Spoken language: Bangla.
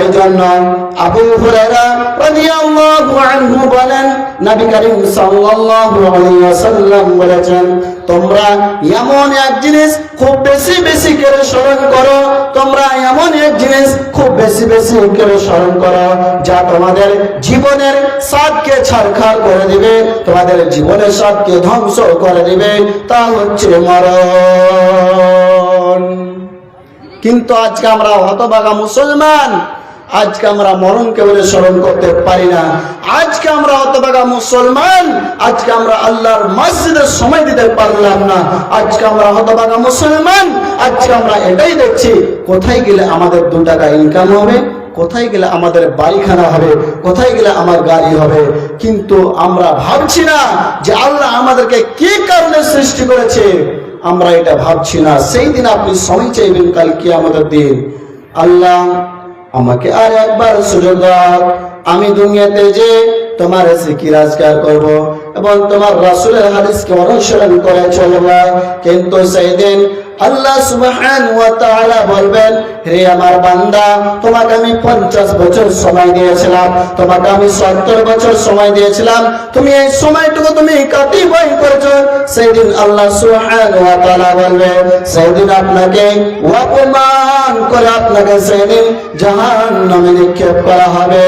এই জন্য আবু হুরায়রা রাদিয়াল্লাহু আনহু বলেন, নবী করিম সাল্লাল্লাহু আলাইহি ওয়াসাল্লাম বলেছেন, তোমরা এমন এক জিনিস খুব বেশি বেশি করে স্মরণ করো, তোমরা এমন এক জিনিস খুব বেশি বেশি করে স্মরণ করো যা তোমাদের জীবনের স্বাদকে ছারখার করে দিবে, তোমাদের জীবনের স্বাদকে ধ্বংস করে দিবে, তা হচ্ছে মরণ। কিন্তু আজকে আমরা হতভাগা মুসলমান, আজকে আমরা মরণকে বলে স্মরণ করতে পারি না। আজকে আমরা হতভাগা মুসলমান, আজকে আমরা আল্লাহর মসজিদে সময় দিতে পারলাম না। আজকে আমরা হতভাগা মুসলমান, আজকে আমরা এটাই দেখছি কোথায় গেলে আমাদের 2 টাকা ইনকাম হবে, কোথায় গেলে আমাদের বাড়িখানা হবে, কোথায় গেলে আমার গাড়ি হবে। কিন্তু আমরা ভাবছি না যে আল্লাহ আমাদেরকে কি কারণে সৃষ্টি করেছে, আমরা এটা ভাবছি না। সেই দিন আপনি সময় চাইবেন, কাল কিয়ামতের দিন, আল্লাহ আমাকে আর একবার সুযোগ দাও, আমি দুনিয়াতে যে তোমার জিকির আজকার করব এবং তোমার রাসূলের হাদিসকে অনুসরণ করে চলব। কিন্তু সেই দিন আল্লাহ সুবহানাহু ওয়া তাআলা বলবেন, হে আমার বান্দা, তোমাকে আমি 50 বছর সময় দিয়েছিলাম, তোমাকে আমি 70 বছর সময় দিয়েছিলাম, তুমি এই সময়টুকু তুমি কাটি বই করেছো। সেদিন আল্লাহ সুবহানাহু ওয়া তাআলা বলবেন, সেদিন আপনাকে অপমান করে আপনাকে সেদিন জাহান্নামে নিক্ষেপ করা হবে।